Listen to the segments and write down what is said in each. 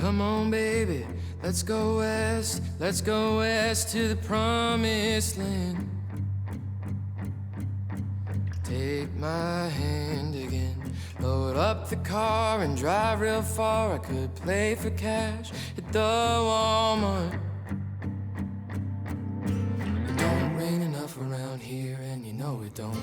Come on, baby, let's go west to the promised land. Take my hand again, load up the car and drive real far. I could play for cash at the Walmart. It don't rain enough around here, and you know it don't.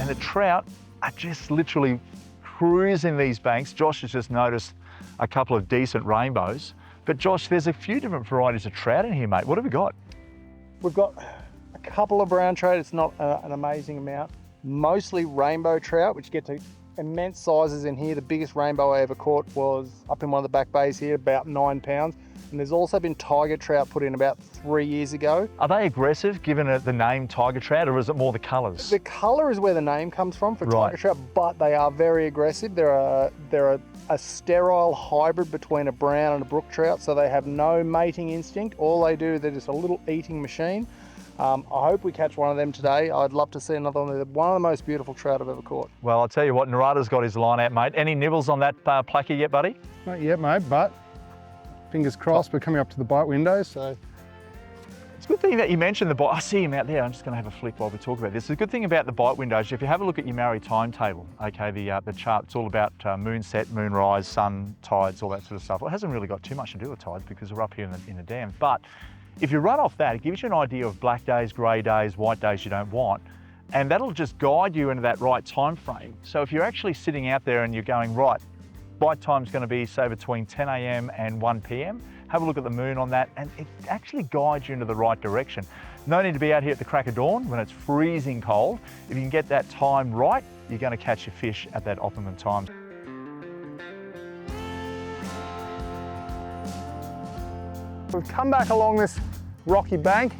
And the trout are just literally cruising these banks. Josh has just noticed a couple of decent rainbows. But Josh, there's a few different varieties of trout in here, mate. What have we got? We've got a couple of brown trout. It's not an amazing amount. Mostly rainbow trout, which get to immense sizes in here. The biggest rainbow I ever caught was up in one of the back bays here, about 9 pounds. And there's also been tiger trout put in about 3 years ago. Are they aggressive, given the name tiger trout, or is it more the colours? The colour is where the name comes from for tiger trout, but they are very aggressive. They're a sterile hybrid between a brown and a brook trout, so they have no mating instinct. All they do, they're just a little eating machine. I hope we catch one of them today. I'd love to see another one. They're one of the most beautiful trout I've ever caught. Well, I'll tell you what, Narada's got his line out, mate. Any nibbles on that placky yet, buddy? Not yet, mate, but fingers crossed, we're coming up to the bite window, so. It's a good thing that you mentioned the bite. I see him out there. I'm just going to have a flick while we talk about this. The good thing about the bite windows, if you have a look at your Maori timetable, okay, the chart, it's all about moon set, moon rise, sun, tides, all that sort of stuff. Well, it hasn't really got too much to do with tides because we're up here in the dam. But if you run off that, it gives you an idea of black days, grey days, white days you don't want. And that'll just guide you into that right time frame. So if you're actually sitting out there and you're going, right, bite time's going to be, say, between 10 a.m. and 1 p.m, have a look at the moon on that, and it actually guides you into the right direction. No need to be out here at the crack of dawn when it's freezing cold. If you can get that time right, you're going to catch your fish at that optimum time. We've come back along this rocky bank,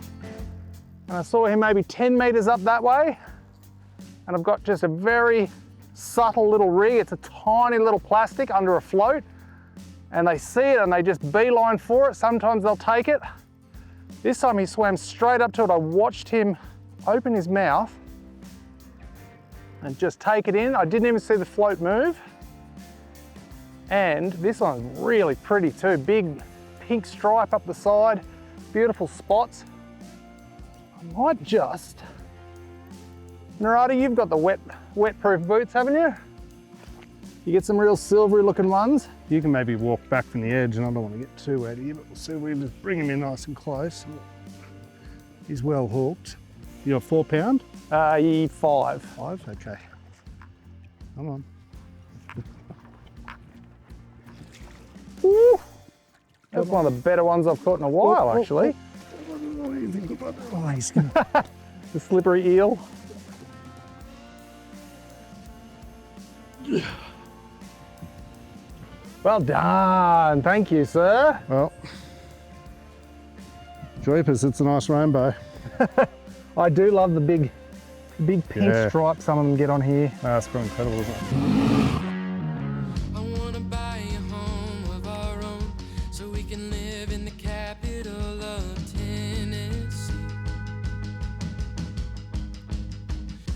and I saw him maybe 10 metres up that way, and I've got just a very subtle little rig. It's a tiny little plastic under a float, and they see it and they just beeline for it. Sometimes they'll take it. This time he swam straight up to it. I watched him open his mouth and just take it in. I didn't even see the float move. And this one's really pretty too. Big pink stripe up the side, beautiful spots. I might just, Narada, you've got the wet-proof boots, haven't you? You get some real silvery looking ones. You can maybe walk back from the edge, and I don't want to get too wet here, but we'll see if we can just bring him in nice and close. He's well hooked. You're 4 pound? 5. 5, okay. Come on. Ooh, that's one of the better ones I've caught in a while, actually. Oh, he's gonna... The slippery eel. Well done, thank you, sir. Well, Joypers, it's a nice rainbow. I do love the big pink stripes some of them get on here. That's quite incredible, isn't it? I wanna buy a home of our own so we can live in the capital of Tennessee.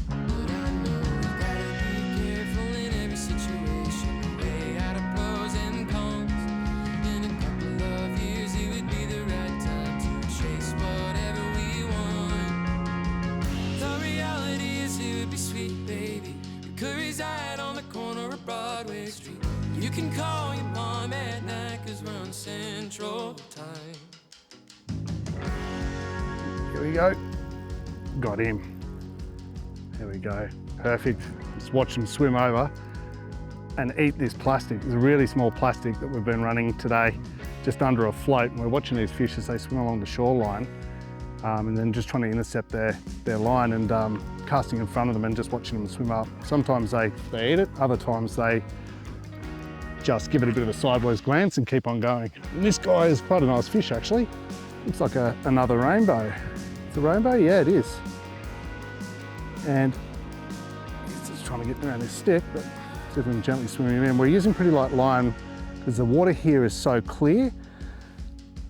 But I know we've gotta be careful in every situation, weigh out our pros and cons. In a couple of years it would be the right time to chase whatever we want. The reality is it would be sweet, baby. We could reside on the corner of Broadway Street. You can call your mom at night, cause we're on Central Time. Here we go. Got him. There we go. Perfect. Just watch him swim over and eat this plastic. It's a really small plastic that we've been running today just under a float. And we're watching these fish as they swim along the shoreline and then just trying to intercept their line and casting in front of them and just watching them swim up. Sometimes they eat it, other times they just give it a bit of a sideways glance and keep on going. And this guy is quite a nice fish actually. Looks like another rainbow. It's a rainbow? Yeah, it is. And he's just trying to get around this stick, but see if we can gently swim him in. We're using pretty light line because the water here is so clear.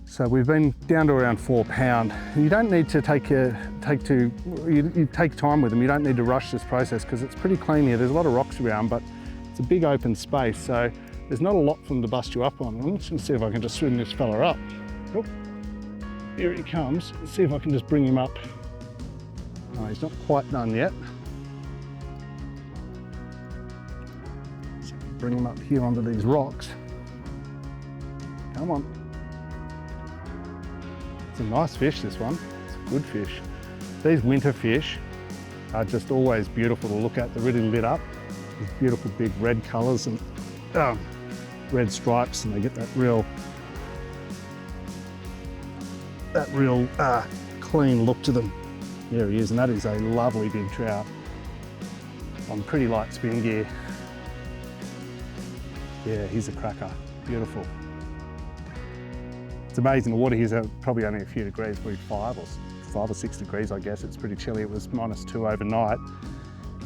So we've been down to around 4 pound. You don't need to take you take time with them. You don't need to rush this process because it's pretty clean here. There's a lot of rocks around, but it's a big open space, so there's not a lot for them to bust you up on. I'm just gonna see if I can just swim this fella up. Oh, here he comes. Let's see if I can just bring him up. No, he's not quite done yet. So bring him up here onto these rocks. Come on. It's a nice fish, this one. It's a good fish. These winter fish are just always beautiful to look at. They're really lit up. These beautiful big red colours and red stripes, and they get that real clean look to them. There he is, and that is a lovely big trout on pretty light spin gear. Yeah, he's a cracker. Beautiful. It's amazing. The water here's probably only a few degrees, probably 5 or 6 degrees, I guess. It's pretty chilly. It was -2 overnight,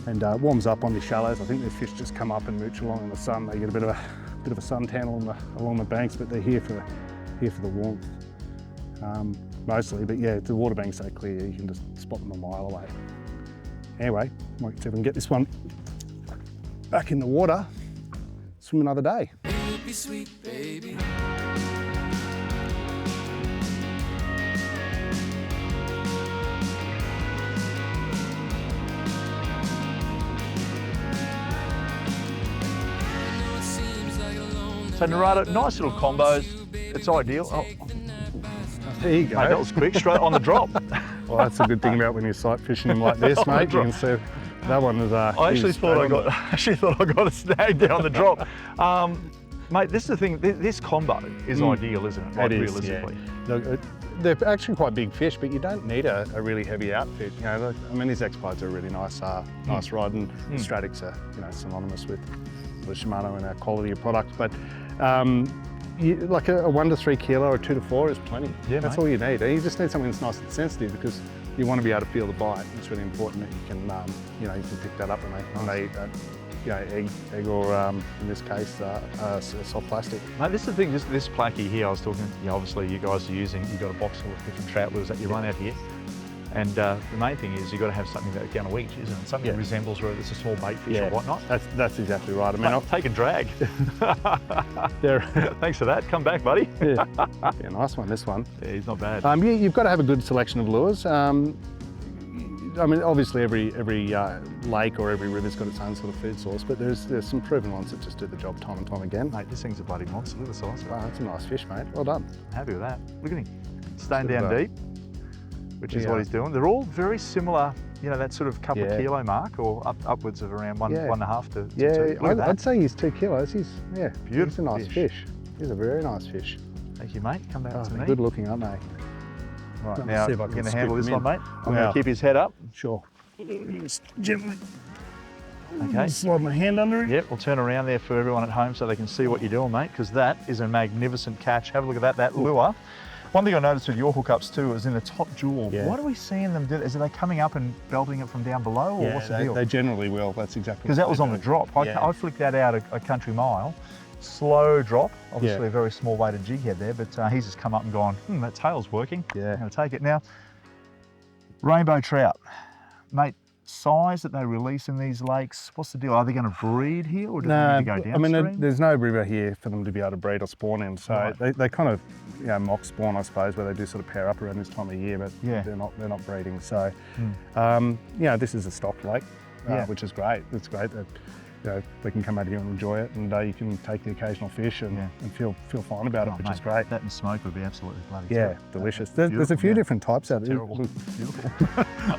and warms up on the shallows. I think the fish just come up and mooch along in the sun. They get a bit of a suntan along the banks, but they're here for the warmth mostly. But yeah, the water being so clear, you can just spot them a mile away. Anyway, might see if we can get this one back in the water. Swim another day. It would be sweet, baby. So Narada, nice little combos. It's ideal. Oh, There you go. mate, that was quick, straight on the drop. Well, that's a good thing about when you're sight fishing them like this, mate. You can see that one is. I actually thought I got a snag there on the drop. Mate, this is the thing. This combo is ideal, isn't it? Like, It is, realistically. yeah. Look, they're actually quite big fish, but you don't need a really heavy outfit. You know, look, I mean, these X-Pods are a really nice rod, and the Stradics are, you know, synonymous with Shimano and our quality of product. But like a 1 to 3 kilo or 2 to 4 is plenty. Yeah, that's all you need. And you just need something that's nice and sensitive, because you want to be able to feel the bite. It's really important that you can, you know, you can pick that up when they eat that. You know, egg or in this case, soft plastic. Mate, this is the thing, this placky here, I was talking, you know, obviously you guys are using, you've got a box full of different trout lures that you run out here. And the main thing is you've got to have something that's going to eat, isn't it? Something that resembles whether it's a small bait fish or whatnot. That's exactly right. I mean, I'll take a drag. Thanks for that. Come back, buddy. Yeah, nice one, this one. Yeah, he's not bad. You've got to have a good selection of lures. I mean, obviously every lake or every river's got its own sort of food source, but there's some proven ones that just do the job time and time again. Mate, this thing's a bloody monster. Look at the size. Wow, that's a nice fish, mate. Well done. Happy with that. Look at him. Staying down deep, which is what he's doing. They're all very similar, you know, that sort of couple of kilo mark, or upwards of around 1.5 to 2. Look at that. I'd say he's 2 kilos. He's beautiful. He's a nice fish. He's a very nice fish. Thank you, mate. Come back to me. Good looking, aren't they? Right, now, see if I you're can going to handle this scoop one, them mate. I'm going to keep his head up. Sure. Just gently. Okay. Slide my hand under it. Yep, we'll turn around there for everyone at home so they can see what you're doing, mate, because that is a magnificent catch. Have a look at that lure. One thing I noticed with your hookups too is in the top jewel. Yeah. What are we seeing them do? Is it they coming up and belting it from down below, or what's the deal? They generally will. That's exactly. Because that was on the drop. I flicked that out a country mile. Slow drop, obviously a very small weighted jig head there, but he's just come up and gone, that tail's working. Yeah. I'm going to take it now. Rainbow trout, mate. Size that they release in these lakes, what's the deal? Are they going to breed here, or do they need to go downstream? I mean, there's no river here for them to be able to breed or spawn in, so they kind of, you know, mock spawn, I suppose, where they do sort of pair up around this time of year, but they're not breeding. So, you know, this is a stocked lake, which is great. It's great that, you know, they can come out here and enjoy it, and you can take the occasional fish and feel fine about it, which is great. That and smoke would be absolutely bloody delicious. There's a few different types out there. Terrible. Beautiful.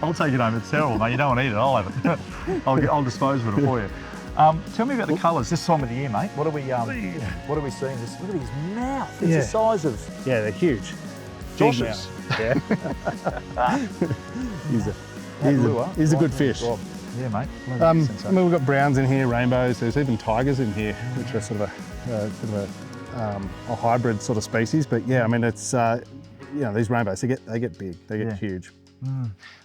I'll take it home. It's terrible, mate. You don't want to eat it. I'll have it. I'll dispose of it for you. Tell me about the colours this time of the year, mate. What are we seeing? Look at his mouth. It's the size of. Yeah, they're huge. Josh's. Yeah. he's a good fish. Yeah, mate. I mean, we've got browns in here, rainbows. There's even tigers in here, which are sort of a hybrid sort of species. But yeah, I mean, it's you know, these rainbows, they get big, they get huge.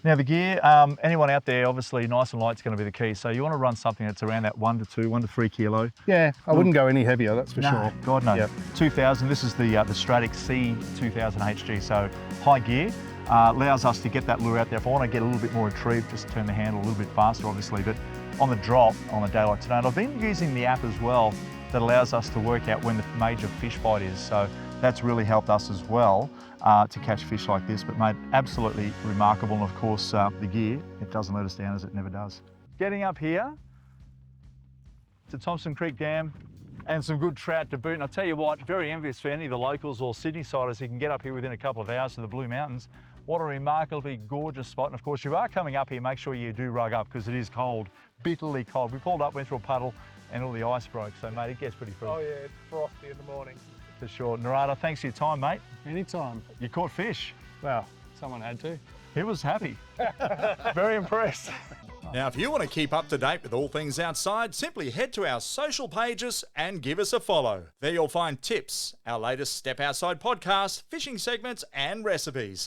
Now the gear, anyone out there, obviously nice and light is going to be the key. So you want to run something that's around that 1 to 3 kilo. Yeah, I wouldn't go any heavier, that's for sure. God no. 2000. This is the Stradic C2000HS. So high gear. allows us to get that lure out there. If I want to get a little bit more retrieve, just turn the handle a little bit faster, obviously, but on the drop, on a day like today, and I've been using the app as well that allows us to work out when the major fish bite is. So that's really helped us as well to catch fish like this. But mate, absolutely remarkable. And of course, the gear, it doesn't let us down as it never does. Getting up here to Thompson Creek Dam and some good trout to boot. And I'll tell you what, very envious for any of the locals or Sydney-siders who can get up here within a couple of hours to the Blue Mountains. What a remarkably gorgeous spot. And of course, if you are coming up here, make sure you do rug up because it is cold, bitterly cold. We pulled up, went through a puddle and all the ice broke. So mate, it gets pretty free. Oh yeah, it's frosty in the morning. For sure. Narada, thanks for your time, mate. Anytime. You caught fish. Well, someone had to. He was happy. Very impressed. Now, if you want to keep up to date with all things outside, simply head to our social pages and give us a follow. There you'll find tips, our latest Step Outside podcast, fishing segments and recipes.